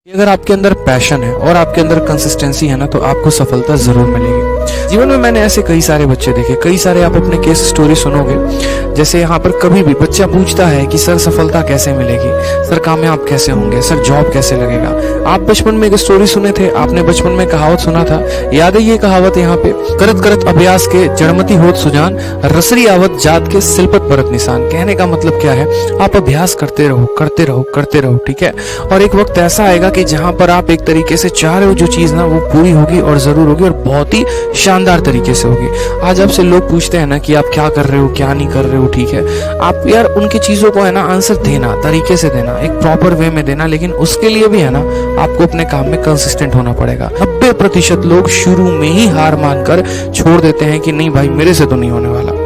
अगर आपके अंदर पैशन है और आपके अंदर कंसिस्टेंसी है ना, तो आपको सफलता जरूर मिलेगी। जीवन में मैंने ऐसे कई सारे बच्चे देखे, कई सारे आप अपने केस स्टोरी सुनोगे। जैसे यहाँ पर कभी भी बच्चा पूछता है कि सर सफलता कैसे मिलेगी, सर कामयाब कैसे होंगे, सर जॉब कैसे लगेगा। आप बचपन में एक स्टोरी सुने थे, आपने बचपन में कहावत सुना था, याद है ये कहावत यहाँ पे, करत करत अभ्यास के जड़मती होत सुजान, रसरी आवत जात के सिलपत परत निशान। कहने का मतलब क्या है, आप अभ्यास करते रहो करते रहो करते रहो, ठीक है। और एक वक्त ऐसा आएगा कि जहां पर आप एक तरीके से चाह रहे हो जो चीज ना, वो पूरी होगी और जरूर होगी और बहुत ही शानदार तरीके से होगी। आज आपसे लोग पूछते हैं ना कि आप क्या कर रहे हो, क्या नहीं कर रहे हो, ठीक है। आप यार उनकी चीजों को है ना आंसर देना, तरीके से देना, एक प्रॉपर वे में देना, लेकिन उसके लिए भी है ना आपको अपने काम में कंसिस्टेंट होना पड़ेगा। 90% लोग शुरू में ही हार मानकर छोड़ देते हैं कि नहीं भाई मेरे से तो नहीं होने वाला।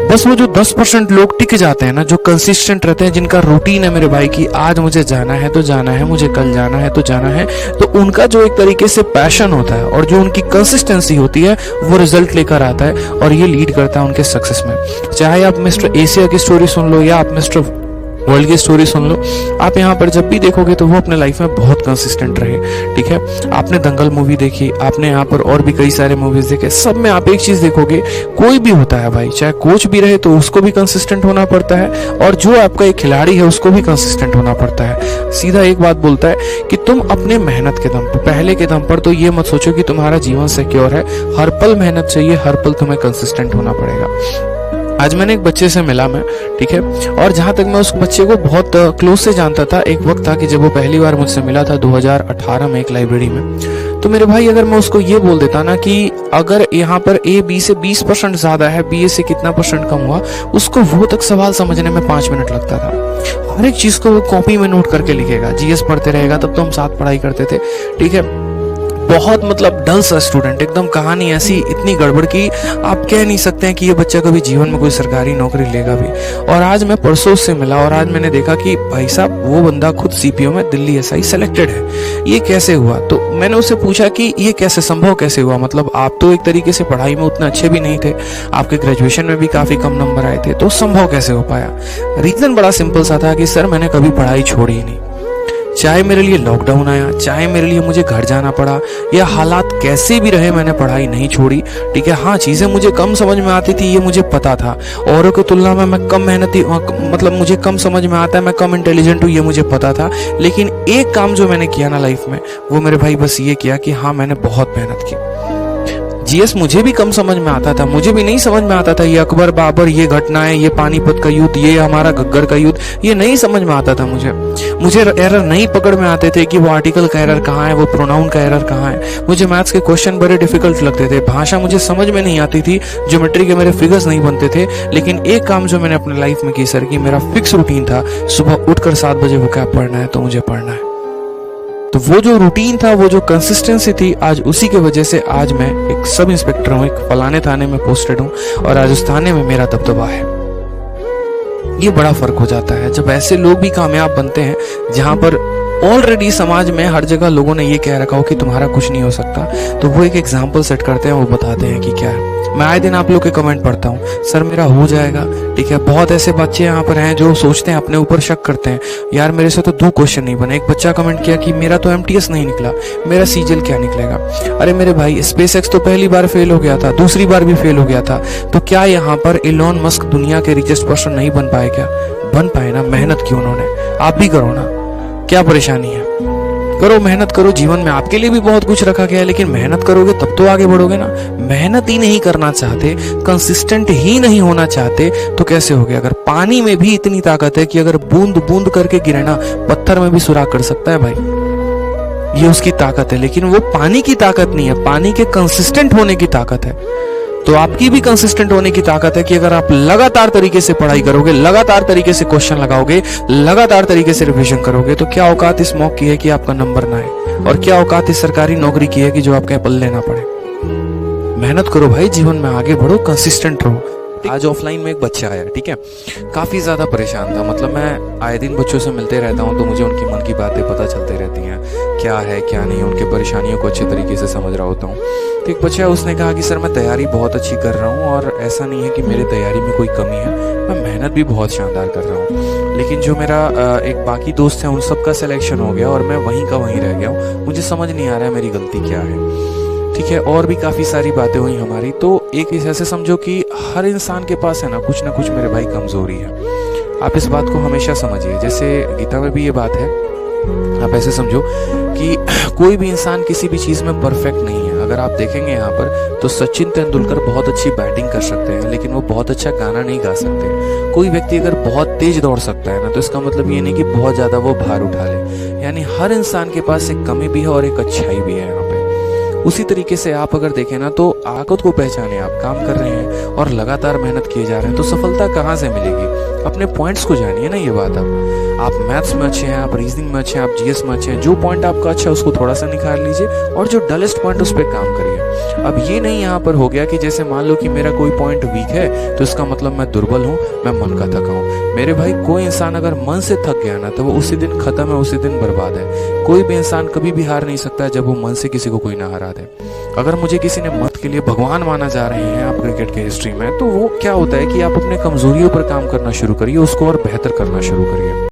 बस वो जो 10% लोग टिक जाते हैं ना, जो कंसिस्टेंट रहते हैं, जिनका रूटीन है मेरे भाई कि आज मुझे जाना है तो जाना है, मुझे कल जाना है तो जाना है, तो उनका जो एक तरीके से पैशन होता है और जो उनकी कंसिस्टेंसी होती है वो रिजल्ट लेकर आता है और ये लीड करता है उनके सक्सेस में। चाहे आप मिस्टर एशिया की स्टोरी सुन लो या आप मिस्टर वर्ल्ड की स्टोरी सुन लो, आप यहाँ पर जब भी देखोगे तो वो अपने लाइफ में बहुत कंसिस्टेंट रहे, ठीक है। आपने दंगल मूवी देखी, आपने यहाँ पर और भी कई सारे मूवीज देखे, सब में आप एक चीज देखोगे, कोई भी होता है भाई, चाहे कोच भी रहे तो उसको भी कंसिस्टेंट होना पड़ता है, और जो आपका एक खिलाड़ी है उसको भी कंसिस्टेंट होना पड़ता है। सीधा एक बात बोलता है कि तुम अपने मेहनत के दम पर, पहले के दम पर तो ये मत सोचो कि तुम्हारा जीवन सिक्योर है। हर पल मेहनत चाहिए, हर पल तुम्हें कंसिस्टेंट होना पड़ेगा। आज मैंने एक बच्चे से मिला मैं, ठीक है, और जहां तक मैं उस बच्चे को बहुत क्लोज से जानता था, एक वक्त था कि जब वो पहली बार मुझसे मिला था 2018 में एक लाइब्रेरी में। तो मेरे भाई अगर मैं उसको ये बोल देता ना कि अगर यहाँ पर ए बी से 20% ज्यादा है, बी ए से कितना परसेंट कम हुआ, उसको वो तक सवाल समझने में 5 मिनट लगता था। हर एक चीज को वो कॉपी में नोट करके लिखेगा, जीएस पढ़ते रहेगा, तब तो हम साथ पढ़ाई करते थे, ठीक है। बहुत मतलब डल सा स्टूडेंट, एकदम कहानी ऐसी इतनी गड़बड़ की आप कह नहीं सकते हैं कि ये बच्चा कभी जीवन में कोई सरकारी नौकरी लेगा भी। और आज मैं परसों से मिला और आज मैंने देखा कि भाई साहब वो बंदा खुद सीपीओ में दिल्ली एसआई सेलेक्टेड है। ये कैसे हुआ? तो मैंने उससे पूछा कि ये कैसे संभव कैसे हुआ, मतलब आप तो एक तरीके से पढ़ाई में उतना अच्छे भी नहीं थे, आपके ग्रेजुएशन में भी काफी कम नंबर आए थे, तो संभव कैसे हो पाया? रीजन बड़ा सिंपल सा था कि सर मैंने कभी पढ़ाई छोड़ी ही नहीं। चाहे मेरे लिए लॉकडाउन आया, चाहे मेरे लिए मुझे घर जाना पड़ा, या हालात कैसे भी रहे, मैंने पढ़ाई नहीं छोड़ी, ठीक है। हाँ, चीजें मुझे कम समझ में आती थी, ये मुझे पता था। औरों की तुलना में मैं कम मेहनती, मतलब मुझे कम समझ में आता है, मैं कम इंटेलिजेंट हूँ, ये मुझे पता था। लेकिन एक काम जो मैंने किया ना लाइफ में, वो मेरे भाई बस ये किया कि हाँ मैंने बहुत मेहनत की। जीएस मुझे भी कम समझ में आता था, मुझे भी नहीं समझ में आता था ये अकबर बाबर, ये घटनाएं, ये पानीपत का युद्ध, ये हमारा घग्गर का युद्ध, ये नहीं समझ में आता था मुझे एरर नहीं पकड़ में आते थे कि वो आर्टिकल का एरर कहाँ है, वो प्रोनाउन का एरर कहाँ है। मुझे मैथ्स के क्वेश्चन बड़े डिफिकल्ट लगते थे, भाषा मुझे समझ में नहीं आती थी, ज्योमेट्री के मेरे फिगर्स नहीं बनते थे। लेकिन एक काम जो मैंने अपने लाइफ में की सर, कि मेरा फिक्स रूटीन था, सुबह उठकर 7 बजे वो क्या पढ़ना है तो मुझे पढ़ना है। तो वो जो रूटीन था, वो जो कंसिस्टेंसी थी, आज उसी के वजह से आज मैं एक सब इंस्पेक्टर हूँ, एक फलाने थाने में पोस्टेड हूँ, और आज उस थाने में मेरा दबदबा है। ये बड़ा फर्क हो जाता है जब ऐसे लोग भी कामयाब बनते हैं, जहां पर ऑलरेडी समाज में हर जगह लोगों ने ये कह रखा हो कि तुम्हारा कुछ नहीं हो सकता, तो वो एक एग्जाम्पल सेट करते हैं, वो बताते हैं कि क्या है। मैं आए दिन आप लोग के कमेंट पढ़ता हूँ, सर मेरा हो जाएगा, ठीक है। बहुत ऐसे बच्चे यहाँ पर हैं जो सोचते हैं, अपने ऊपर शक करते हैं, यार मेरे से तो 2 क्वेश्चन नहीं बने। एक बच्चा कमेंट किया कि मेरा तो एमटीएस नहीं निकला, मेरा सीजीएल क्या निकलेगा। अरे मेरे भाई, स्पेसएक्स तो पहली बार फेल हो गया था, दूसरी बार भी फेल हो गया था, तो क्या यहाँ पर इलॉन मस्क दुनिया के रिचेस्ट पर्सन नहीं बन पाए? क्या बन पाए ना, मेहनत की उन्होंने, आप भी करो ना, क्या परेशानी है? करो, मेहनत करो। जीवन में आपके लिए भी बहुत कुछ रखा गया है, लेकिन मेहनत करोगे तब तो आगे बढ़ोगे ना। मेहनत ही नहीं करना चाहते, कंसिस्टेंट ही नहीं होना चाहते, तो कैसे होगे? अगर पानी में भी इतनी ताकत है कि अगर बूंद बूंद करके गिरे ना, पत्थर में भी सुराख कर सकता है भाई, ये उसकी ताकत है। लेकिन वो पानी की ताकत नहीं है, पानी के कंसिस्टेंट होने की ताकत है। तो आपकी भी कंसिस्टेंट होने की ताकत है कि अगर आप लगातार तरीके से पढ़ाई करोगे, लगातार तरीके से क्वेश्चन लगाओगे, लगातार तरीके से रिवीजन करोगे, तो क्या औकात इस मौके की है कि आपका नंबर ना आए, और क्या औकात इस सरकारी नौकरी की है कि जो आपके पल्ले ना पड़े। मेहनत करो भाई, जीवन में आगे बढ़ो, कंसिस्टेंट रहो। आज ऑफलाइन में एक बच्चा आया, ठीक है, काफ़ी ज़्यादा परेशान था। मतलब मैं आए दिन बच्चों से मिलते रहता हूँ तो मुझे उनकी मन की बातें पता चलती रहती हैं, क्या है क्या नहीं, उनके परेशानियों को अच्छे तरीके से समझ रहा होता हूँ। तो एक बच्चा है, उसने कहा कि सर मैं तैयारी बहुत अच्छी कर रहा हूँ और ऐसा नहीं है कि मेरी तैयारी में कोई कमी है, मैं मेहनत भी बहुत शानदार कर रहा हूँ, लेकिन जो मेरा एक बाकी दोस्त है उन सब का सिलेक्शन हो गया और मैं वहीं का वहीं रह गया हूँ, मुझे समझ नहीं आ रहा है मेरी गलती क्या है। ठीक है, और भी काफ़ी सारी बातें हुई हमारी। तो एक ऐसे समझो कि हर इंसान के पास है ना कुछ मेरे भाई कमज़ोरी है। आप इस बात को हमेशा समझिए, जैसे गीता में भी ये बात है, आप ऐसे समझो कि कोई भी इंसान किसी भी चीज़ में परफेक्ट नहीं है। अगर आप देखेंगे यहाँ पर तो सचिन तेंदुलकर बहुत अच्छी बैटिंग कर सकते हैं लेकिन वो बहुत अच्छा गाना नहीं गा सकते। कोई व्यक्ति अगर बहुत तेज दौड़ सकता है ना तो इसका मतलब ये नहीं कि बहुत ज़्यादा वो भार उठा ले। यानी हर इंसान के पास एक कमी भी है और एक अच्छाई भी है यहाँ पे। उसी तरीके से आप अगर देखें ना तो ताकत को पहचाने, आप काम कर रहे हैं और लगातार मेहनत किए जा रहे हैं तो सफलता कहाँ से मिलेगी? अपने पॉइंट्स को जानिए ना। ये बात आप मैथ्स में अच्छे हैं, आप रीजनिंग में अच्छे हैं, आप जीएस में अच्छे हैं, जो पॉइंट आपका अच्छा है उसको थोड़ा सा निखार लीजिए और जो डलेस्ट पॉइंट उस पर काम करिए। अब ये नहीं यहाँ पर हो गया कि जैसे मान लो कि मेरा कोई पॉइंट वीक है तो इसका मतलब मैं दुर्बल हूँ, मैं मन का थका हूँ। मेरे भाई कोई इंसान अगर मन से थक गया ना तो वो उसी दिन खत्म है, उसी दिन बर्बाद है। कोई भी इंसान कभी भी हार नहीं सकता जब वो मन से किसी को कोई ना हरा दे। अगर मुझे किसी ने मत के लिए भगवान माना जा रहे हैं आप क्रिकेट के हिस्ट्री में, तो वो क्या होता है कि आप अपने कमजोरियों पर काम करना शुरू करिए, उसको और बेहतर करना शुरू करिए।